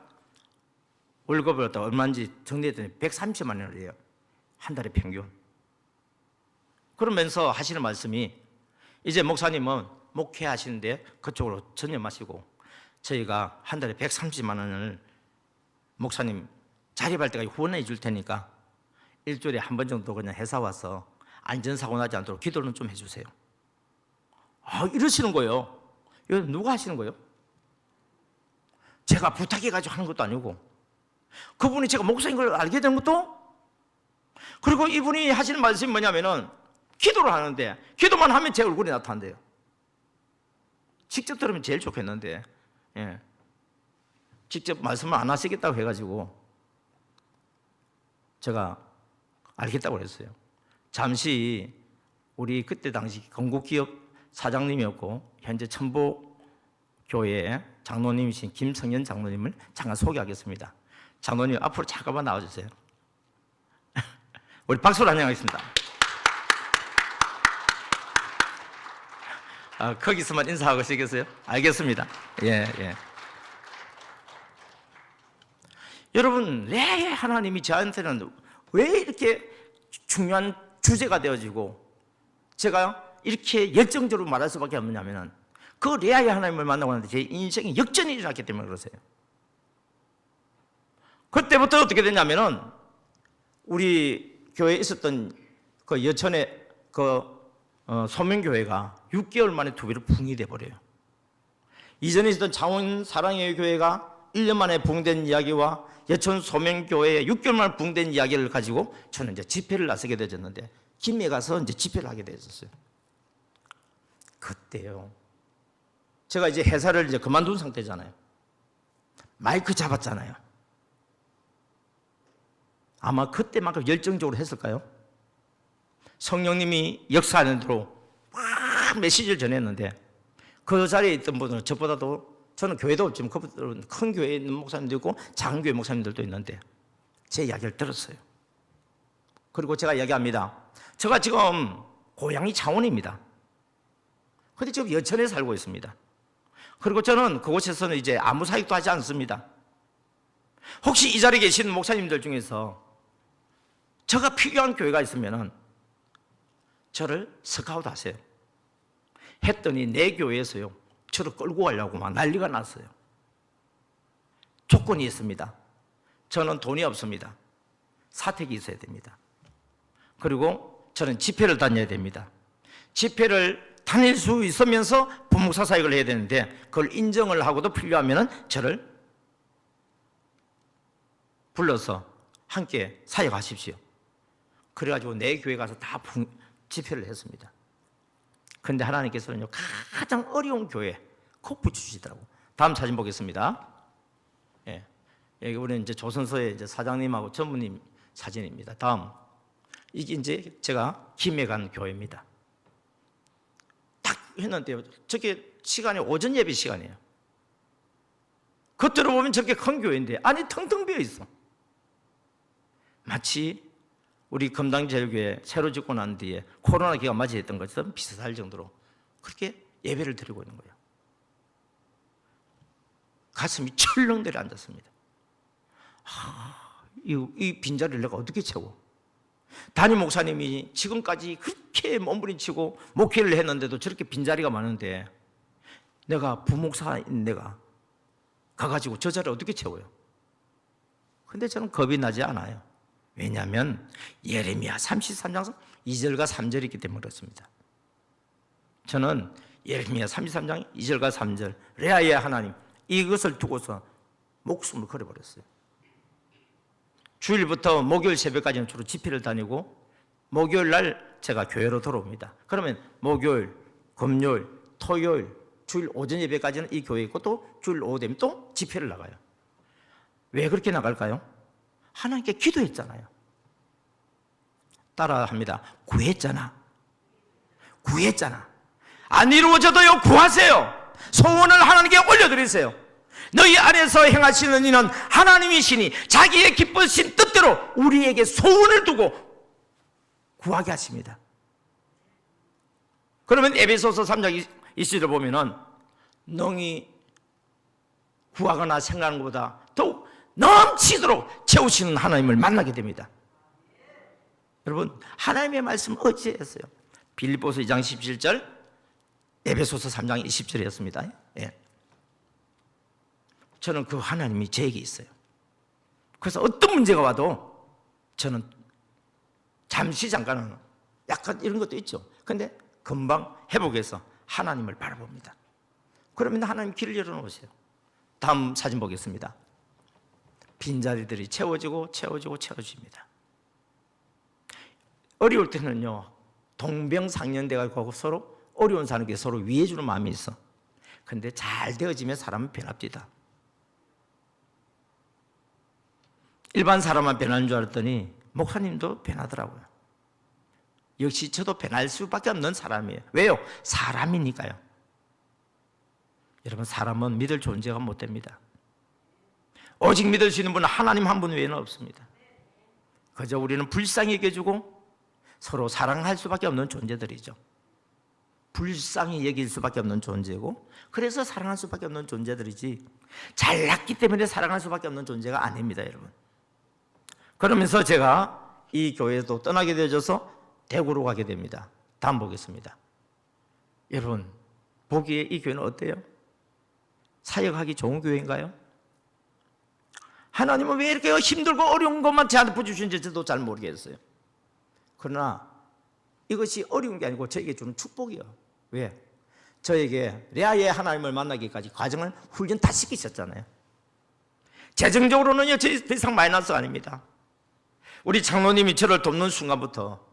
월급을 얼마인지 정리했더니 130만 원이에요. 한 달에 평균. 그러면서 하시는 말씀이 이제 목사님은 목회하시는데 그쪽으로 전념하시고 저희가 한 달에 130만 원을 목사님 자립할 때까지 후원해 줄 테니까 일주일에 한 번 정도 그냥 회사 와서 안전사고 나지 않도록 기도는 좀 해주세요. 이러시는 거예요. 이거 누가 하시는 거예요? 제가 부탁해가지고 하는 것도 아니고 그분이 제가 목사인 걸 알게 된 것도, 그리고 이분이 하시는 말씀이 뭐냐면은 기도를 하는데 기도만 하면 제 얼굴이 나타난대요. 직접 들으면 제일 좋겠는데 직접 말씀을 안 하시겠다고 해가지고 제가 알겠다고 그랬어요. 잠시 우리 그때 당시 건국기업 사장님이었고 현재 천보교회 장로님이신 김성현 장로님을 잠깐 소개하겠습니다. 장로님 앞으로 잠깐만 나와주세요. 우리 박수로 환영하겠습니다. 거기서만 인사하고 계시겠어요? 알겠습니다. 여러분, 왜 하나님이 저한테는 왜 이렇게 중요한 주제가 되어지고 제가 이렇게 열정적으로 말할 수밖에 없느냐면 그 레아의 하나님을 만나고 나는데 제 인생에 역전이 일어났기 때문에 그러세요. 그때부터 어떻게 됐냐면은 우리 교회에 있었던 그 여천의 소명교회가 6개월 만에 두 배로 붕이 돼버려요. 이전에 있었던 창원 사랑의 교회가 1년 만에 붕된 이야기와 여천 소명교회의 6개월 만에 붕된 이야기를 가지고 저는 이제 집회를 나서게 되었는데 김해 가서 이제 집회를 하게 되었어요. 그때요. 제가 이제 회사를 이제 그만둔 상태잖아요. 마이크 잡았잖아요. 아마 그때만큼 열정적으로 했을까요? 성령님이 역사하는 대로 막 메시지를 전했는데 그 자리에 있던 분들은 저보다도, 저는 교회도 없지만 그분들은 큰 교회에 있는 목사님도 있고 작은 교회 목사님들도 있는데 제 이야기를 들었어요. 그리고 제가 이야기합니다. 제가 지금 고향이 창원입니다. 근데 지금 여천에 살고 있습니다. 그리고 저는 그곳에서는 이제 아무 사역도 하지 않습니다. 혹시 이 자리에 계시는 목사님들 중에서 제가 필요한 교회가 있으면은 저를 스카우트 하세요. 했더니 내 교회에서요, 저를 끌고 가려고 막 난리가 났어요. 조건이 있습니다. 저는 돈이 없습니다. 사택이 있어야 됩니다. 그리고 저는 집회를 다녀야 됩니다. 집회를 다닐 수 있으면서 부목사 사역을 해야 되는데 그걸 인정을 하고도 필요하면 저를 불러서 함께 사역하십시오. 그래가지고 내 교회 가서 다 집회를 했습니다. 그런데 하나님께서는요, 가장 어려운 교회 콕 붙여주시더라고. 다음 사진 보겠습니다. 예. 여기 우리는 이제 조선소의 이제 사장님하고 전무님 사진입니다. 다음. 이게 이제 제가 김해 간 교회입니다. 딱 했는데요, 저게 시간이 오전 예배 시간이에요. 겉으로 보면 저렇게 큰 교회인데 안이 텅텅 비어 있어. 마치 우리 금당제일교회 새로 짓고 난 뒤에 코로나 기간 맞이했던 것처럼 비슷할 정도로 그렇게 예배를 드리고 있는 거예요. 가슴이 철렁 내려앉았습니다. 이 빈자리를 내가 어떻게 채워? 담임 목사님이 지금까지 그렇게 몸부림치고 목회를 했는데도 저렇게 빈자리가 많은데 내가 부목사인 내가 가가지고 저 자리를 어떻게 채워요? 근데 저는 겁이 나지 않아요. 왜냐하면 예레미야 33장 2절과 3절이 있기 때문에 그렇습니다. 저는 예레미야 33장 2절과 3절 레아의 하나님 이것을 두고서 목숨을 걸어버렸어요. 주일부터 목요일 새벽까지는 주로 집회를 다니고 목요일 날 제가 교회로 돌아옵니다. 그러면 목요일, 금요일, 토요일, 주일 오전 예배까지는 이 교회에 있고 또 주일 오후 되면 또 집회를 나가요. 왜 그렇게 나갈까요? 하나님께 기도했잖아요. 따라합니다. 구했잖아. 구했잖아. 안 이루어져도요, 구하세요. 소원을 하나님께 올려드리세요. 너희 안에서 행하시는 이는 하나님이시니 자기의 기쁘신 뜻대로 우리에게 소원을 두고 구하게 하십니다. 그러면 에베소서 3장 20절을 보면은 능히 구하거나 생각하는 것보다 더욱 넘치도록 채우시는 하나님을 만나게 됩니다. 여러분, 하나님의 말씀 어찌했어요? 빌립보서 2장 17절, 에베소서 3장 20절이었습니다. 예. 저는 그 하나님이 제게 있어요. 그래서 어떤 문제가 와도 저는 잠깐은 약간 이런 것도 있죠. 근데 금방 회복해서 하나님을 바라봅니다. 그러면 하나님 길을 열어놓으세요. 다음 사진 보겠습니다. 빈자리들이 채워집니다. 어려울 때는요, 동병상련돼가지고 서로 어려운 사람에게 서로 위해주는 마음이 있어. 근데 잘 되어지면 사람은 변합니다. 일반 사람만 변하는 줄 알았더니 목사님도 변하더라고요. 역시 저도 변할 수밖에 없는 사람이에요. 왜요? 사람이니까요. 여러분, 사람은 믿을 존재가 못 됩니다. 오직 믿을 수 있는 분은 하나님 한 분 외에는 없습니다. 그저 우리는 불쌍히 여겨주고 서로 사랑할 수밖에 없는 존재들이죠. 불쌍히 여길 수밖에 없는 존재고, 그래서 사랑할 수밖에 없는 존재들이지 잘났기 때문에 사랑할 수밖에 없는 존재가 아닙니다, 여러분. 그러면서 제가 이 교회도 떠나게 되어져서 대구로 가게 됩니다. 다음 보겠습니다. 여러분, 보기에 이 교회는 어때요? 사역하기 좋은 교회인가요? 하나님은 왜 이렇게 힘들고 어려운 것만 저한테 부주시는지 저도 잘 모르겠어요. 그러나 이것이 어려운 게 아니고 저에게 주는 축복이에요. 왜? 저에게 레아의 하나님을 만나기까지 과정을 훈련 다 시키셨잖아요. 재정적으로는요, 더 이상 마이너스가 아닙니다. 우리 장로님이 저를 돕는 순간부터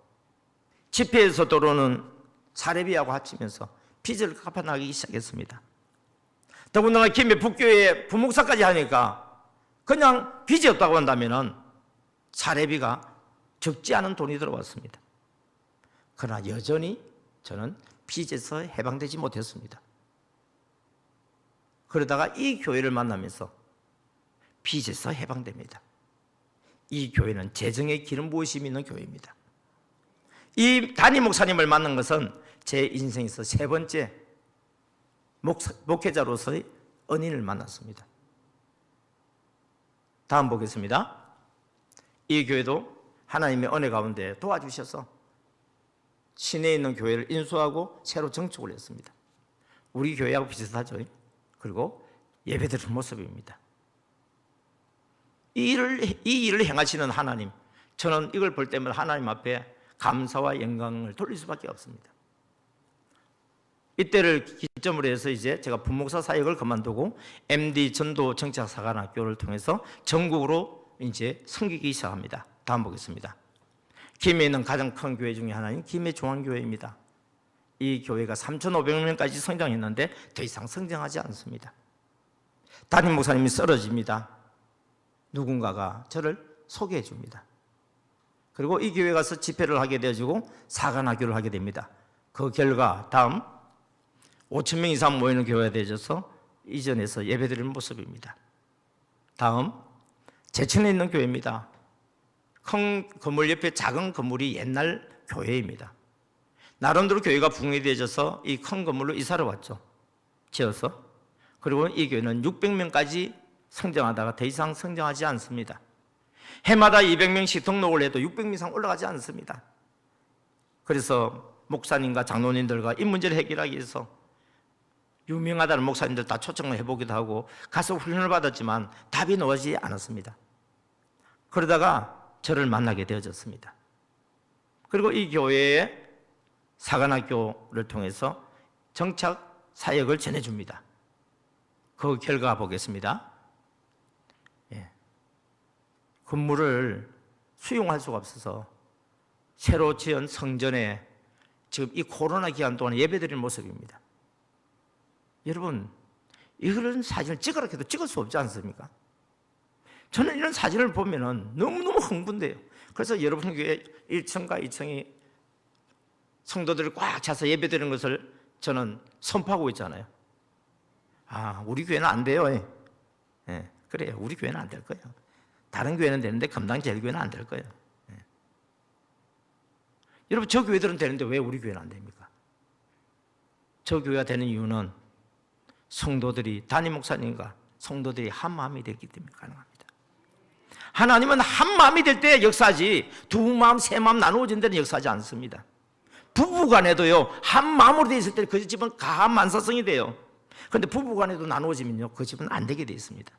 집회에서 들어오는 사례비하고 합치면서 빚을 갚아나가기 시작했습니다. 더군다나 김해 북교회 부목사까지 하니까 그냥 빚이 없다고 한다면은 사례비가 적지 않은 돈이 들어왔습니다. 그러나 여전히 저는 빚에서 해방되지 못했습니다. 그러다가 이 교회를 만나면서 빚에서 해방됩니다. 이 교회는 재정의 기름 부으심이 있는 교회입니다. 이 담임 목사님을 만난 것은 제 인생에서 세 번째 목회자로서의 은인을 만났습니다. 다음 보겠습니다. 이 교회도 하나님의 은혜 가운데 도와주셔서 시내에 있는 교회를 인수하고 새로 정축을 했습니다. 우리 교회하고 비슷하죠. 그리고 예배드리는 모습입니다. 이 일을 행하시는 하나님, 저는 이걸 볼 때마다 하나님 앞에 감사와 영광을 돌릴 수밖에 없습니다. 이때를 기점으로 해서 이제 제가 부목사 사역을 그만두고 MD 전도 정착사관학교를 통해서 전국으로 이제 섬기기 시작합니다. 다음 보겠습니다. 김해에 있는 가장 큰 교회 중에 하나인 김해 중앙교회입니다. 이 교회가 3,500명까지 성장했는데 더 이상 성장하지 않습니다. 담임 목사님이 쓰러집니다. 누군가가 저를 소개해 줍니다. 그리고 이 교회 가서 집회를 하게 되어지고 사관학교를 하게 됩니다. 그 결과 다음 5,000명 이상 모이는 교회가 되어져서 이전에서 예배드리는 모습입니다. 다음 제천에 있는 교회입니다. 큰 건물 옆에 작은 건물이 옛날 교회입니다. 나름대로 교회가 붕괴되어져서 이 큰 건물로 이사를 왔죠. 지어서. 그리고 이 교회는 600명까지 성장하다가 더 이상 성장하지 않습니다. 해마다 200명씩 등록을 해도 600명 이상 올라가지 않습니다. 그래서 목사님과 장로님들과 이 문제를 해결하기 위해서 유명하다는 목사님들 다 초청을 해보기도 하고 가서 훈련을 받았지만 답이 나오지 않았습니다. 그러다가 저를 만나게 되어졌습니다. 그리고 이 교회의 사관학교를 통해서 정착 사역을 전해줍니다. 그 결과 보겠습니다. 건물을 수용할 수가 없어서 새로 지은 성전에 지금 이 코로나 기간 동안 예배드리는 모습입니다. 여러분, 이런 사진을 찍으라 해도 찍을 수 없지 않습니까? 저는 이런 사진을 보면은 너무너무 흥분돼요. 그래서 여러분 교회 1층과 2층이 성도들이 꽉 차서 예배드리는 것을 저는 선포하고 있잖아요. 아, 우리 교회는 안 돼요. 예, 그래요. 우리 교회는 안 될 거예요. 다른 교회는 되는데 금당제일교회는 안 될 거예요. 예. 여러분, 저 교회들은 되는데 왜 우리 교회는 안 됩니까? 저 교회가 되는 이유는 성도들이, 담임 목사님과 성도들이 한 마음이 됐기 때문에 가능합니다. 하나님은 한 마음이 될 때 역사하지 두 마음, 세 마음 나누어진 데는 역사하지 않습니다. 부부간에도요, 한 마음으로 되어 있을 때 그 집은 가한 만사성이 돼요. 그런데 부부간에도 나누어지면요, 그 집은 안 되게 되어 있습니다.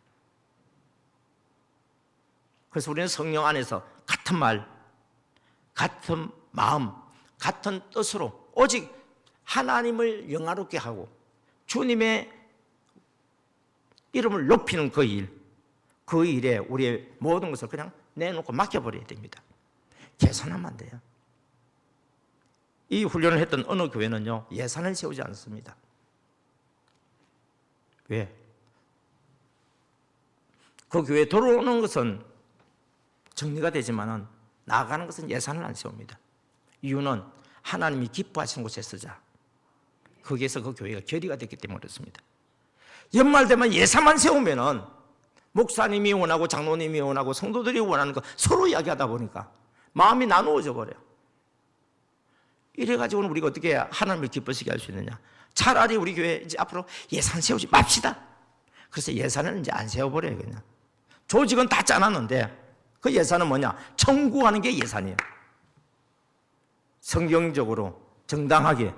그래서 우리는 성령 안에서 같은 말, 같은 마음, 같은 뜻으로 오직 하나님을 영화롭게 하고 주님의 이름을 높이는 그 일, 그 일에 우리의 모든 것을 그냥 내놓고 맡겨버려야 됩니다. 계산하면 안 돼요. 이 훈련을 했던 어느 교회는요, 예산을 세우지 않습니다. 왜? 그 교회에 들어오는 것은 정리가 되지만은 나아가는 것은 예산을 안 세웁니다. 이유는 하나님이 기뻐하시는 곳에 쓰자. 거기에서 그 교회가 결의가 됐기 때문에 그렇습니다. 연말 되면 예산만 세우면은 목사님이 원하고 장로님이 원하고 성도들이 원하는 거 서로 이야기하다 보니까 마음이 나누어져 버려요. 이래가지고는 우리가 어떻게 하나님을 기쁘시게 할 수 있느냐? 차라리 우리 교회 이제 앞으로 예산 세우지 맙시다. 그래서 예산을 이제 안 세워버려요, 그냥. 조직은 다 짜놨는데 그 예산은 뭐냐? 청구하는 게 예산이에요. 성경적으로 정당하게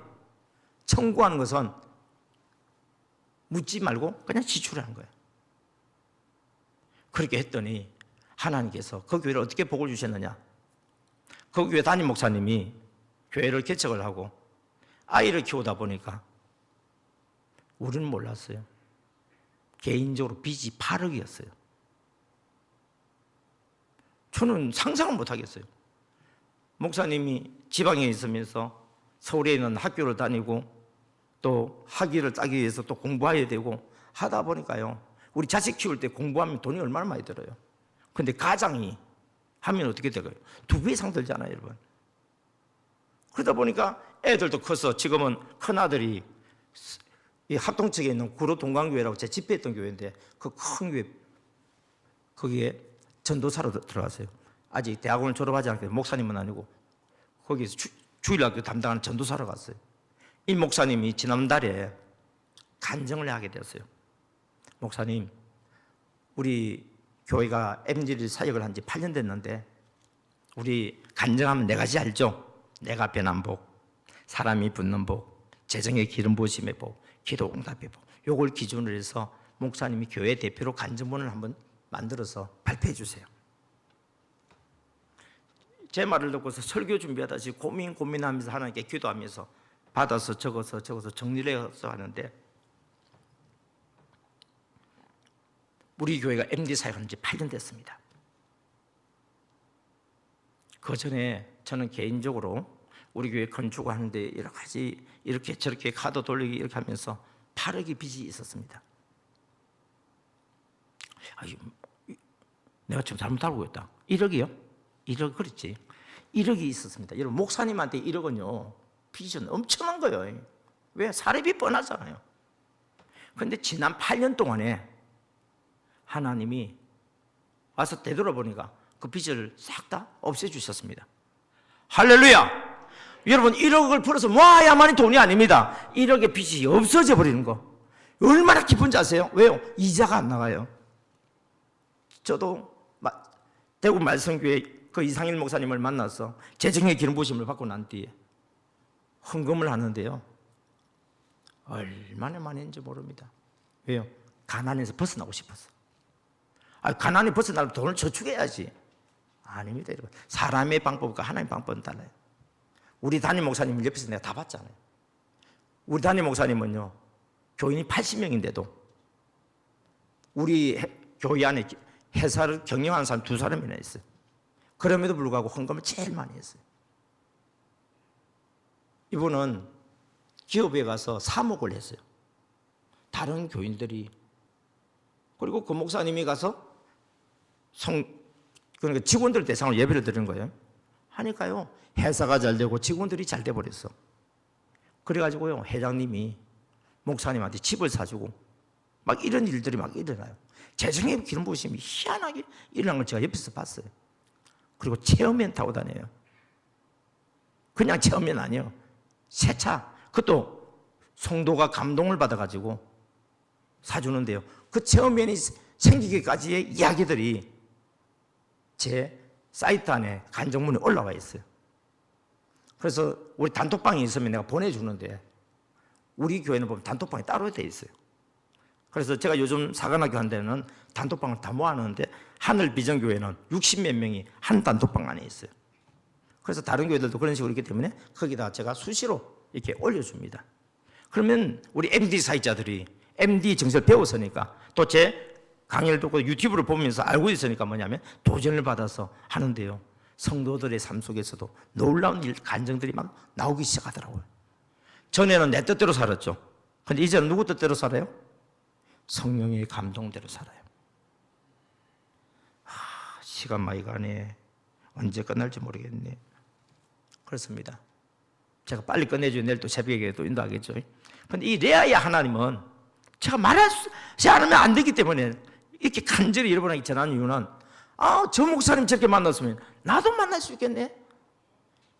청구하는 것은 묻지 말고 그냥 지출하는 거예요. 그렇게 했더니 하나님께서 그 교회를 어떻게 복을 주셨느냐? 그 교회 담임 목사님이 교회를 개척을 하고 아이를 키우다 보니까 우리는 몰랐어요. 개인적으로 빚이 8억이었어요. 저는 상상을 못 하겠어요. 목사님이 지방에 있으면서 서울에 있는 학교를 다니고 또 학위를 따기 위해서 또 공부해야 되고 하다 보니까요, 우리 자식 키울 때 공부하면 돈이 얼마나 많이 들어요. 근데 가장이 하면 어떻게 될까요? 2배 이상 들잖아요, 여러분. 그러다 보니까 애들도 커서 지금은 큰아들이 이 합동측에 있는 구로 동강교회라고 제 집회했던 교회인데 그 큰 교회 거기에 전도사로 들어갔어요. 아직 대학원을 졸업하지 않았기 때문에 목사님은 아니고 거기서 주일학교 담당하는 전도사로 갔어요. 이 목사님이 지난달에 간증을 하게 되었어요. 목사님, 우리 교회가 MD 사역을 한 지 8년 됐는데 우리 간증하면 4가지 알죠? 내가 변한 복, 사람이 붙는 복, 재정의 기름 부으심의 복, 기도 응답의 복. 요걸 기준으로 해서 목사님이 교회 대표로 간증문을 한번 만들어서 발표해 주세요. 제 말을 듣고서 설교 준비하다 고민하면서 하나님께 기도하면서 받아서 적어서 정리를 해서 하는데, 우리 교회가 MD 사역한 지 8년 됐습니다. 그 전에 저는 개인적으로 우리 교회 건축하는데 여러 가지 이렇게 저렇게 카드 돌리기 이렇게 하면서 8억의 빚이 있었습니다. 내가 좀 잘못 알고 있다. 1억이요? 1억 그렇지. 1억이 있었습니다. 여러분, 목사님한테 1억은요 빚은 엄청난 거예요. 왜? 사례비 뻔하잖아요. 그런데 지난 8년 동안에 하나님이 와서 되돌아보니까 그 빚을 싹 다 없애주셨습니다. 할렐루야! 여러분, 1억을 풀어서 모아야만이 돈이 아닙니다. 1억의 빚이 없어져 버리는 거 얼마나 기쁜지 아세요? 왜요? 이자가 안 나가요. 저도 대구 말씀교회 그 이상일 목사님을 만나서 재정의 기름 부으심을 받고 난 뒤에 헌금을 하는데요, 얼마나 많이 했는지 모릅니다. 왜요? 가난에서 벗어나고 싶어서. 가난에 벗어나려면 돈을 저축해야지. 아닙니다, 여러분. 사람의 방법과 하나님의 방법은 달라요. 우리 담임 목사님 옆에서 내가 다 봤잖아요. 우리 담임 목사님은요, 교인이 80명인데도 우리 교회 안에 회사를 경영하는 사람 2사람이나 있어요. 그럼에도 불구하고 헌금을 제일 많이 했어요. 이분은 기업에 가서 사목을 했어요. 다른 교인들이. 그리고 그 목사님이 가서 그러니까 직원들 대상으로 예배를 드리는 거예요. 하니까요, 회사가 잘 되고 직원들이 잘 돼 버렸어. 그래가지고요, 회장님이 목사님한테 집을 사주고 막 이런 일들이 막 일어나요. 재정의 기름 부으심이 희한하게 일어난 걸 제가 옆에서 봤어요. 그리고 체험면 타고 다녀요. 그냥 체험면 아니에요. 새 차. 그것도 성도가 감동을 받아가지고 사주는데요, 그 체험면이 생기기까지의 이야기들이 제 사이트 안에 간증문에 올라와 있어요. 그래서 우리 단톡방이 있으면 내가 보내주는데, 우리 교회는 보면 단톡방이 따로 되어 있어요. 그래서 제가 요즘 사관학교 한 데는 단톡방을 다 모아놓는데, 하늘 비전교회는 60몇 명이 한 단톡방 안에 있어요. 그래서 다른 교회들도 그런 식으로 있기 때문에 거기다 제가 수시로 이렇게 올려줍니다. 그러면 우리 MD 사역자들이 MD 정신을 배웠으니까, 또 제 강의를 듣고 유튜브를 보면서 알고 있으니까 뭐냐면 도전을 받아서 하는데요, 성도들의 삶 속에서도 놀라운 간증들이 막 나오기 시작하더라고요. 전에는 내 뜻대로 살았죠. 근데 이제는 누구 뜻대로 살아요? 성령의 감동대로 살아요. 시간 많이 가네. 언제 끝날지 모르겠네. 그렇습니다. 제가 빨리 끝내줘야 내일 또 새벽에 또 인도하겠죠. 근데 이 레아의 하나님은 제가 말하지 않으면 안 되기 때문에 이렇게 간절히 여러분에게 전하는 이유는, 저 목사님 저렇게 만났으면 나도 만날 수 있겠네.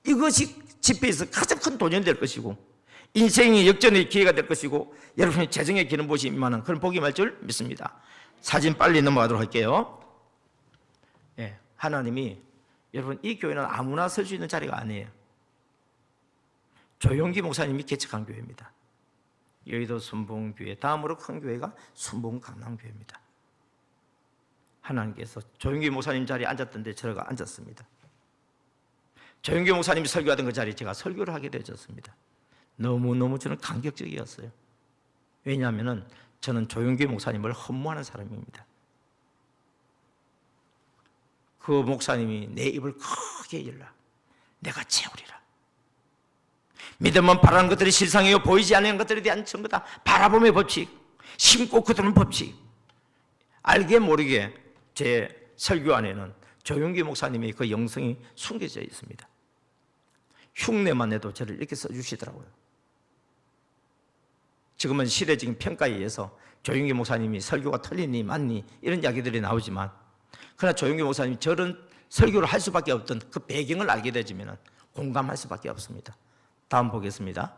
이것이 집회에서 가장 큰 도전이 될 것이고, 인생의 역전의 기회가 될 것이고, 여러분의 재정의 기름 부으심이 임하는 그런 복이 말 줄 믿습니다. 사진 빨리 넘어가도록 할게요. 예, 하나님이, 여러분, 이 교회는 아무나 설 수 있는 자리가 아니에요. 조용기 목사님이 개척한 교회입니다. 여의도 순봉교회, 다음으로 큰 교회가 순봉강남교회입니다. 하나님께서 조용기 목사님 자리에 앉았던데 제가 앉았습니다. 조용기 목사님이 설교하던 그 자리에 제가 설교를 하게 되었습니다. 너무너무 저는 감격적이었어요. 왜냐하면 저는 조용기 목사님을 흠모하는 사람입니다. 그 목사님이 내 입을 크게 열라. 내가 채우리라. 믿음은 바라는 것들이 실상이요 보이지 않는 것들에 대한 증거다. 바라봄의 법칙, 심고 거두는 법칙. 알게 모르게 제 설교 안에는 조용기 목사님의 그 영성이 숨겨져 있습니다. 흉내만 내도 저를 이렇게 써주시더라고요. 지금은 시대적인 평가에 의해서 조용기 목사님이 설교가 틀리니 맞니 이런 이야기들이 나오지만, 그러나 조용기 목사님이 저런 설교를 할 수밖에 없던 그 배경을 알게 되지면 공감할 수밖에 없습니다. 다음 보겠습니다.